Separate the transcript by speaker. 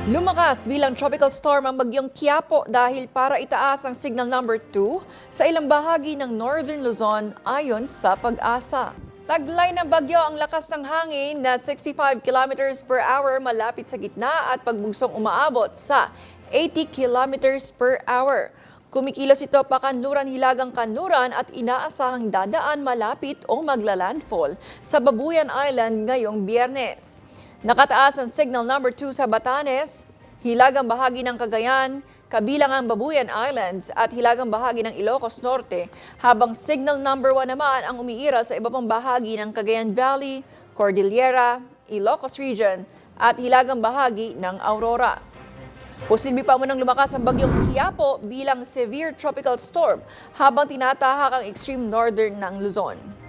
Speaker 1: Lumakas bilang tropical storm ang bagyong Quiapo dahil para itaas ang signal number 2 sa ilang bahagi ng Northern Luzon ayon sa Pag-asa. Taglay ng bagyo ang lakas ng hangin na 65 kilometers per hour malapit sa gitna at pagbugsong umaabot sa 80 kilometers per hour. Kumikilos ito pakanluran hilagang kanluran at inaasahang dadaan malapit o maglalandfall sa Babuyan Island ngayong Biyernes. Nakataas ang signal number 2 sa Batanes, hilagang bahagi ng Cagayan, kabilang ang Babuyan Islands at hilagang bahagi ng Ilocos Norte, habang signal number 1 naman ang umiiral sa iba pang bahagi ng Cagayan Valley, Cordillera, Ilocos Region at hilagang bahagi ng Aurora. Posible pa munang lumakas ang bagyong Quiapo bilang severe tropical storm habang tinatahak ang extreme northern ng Luzon.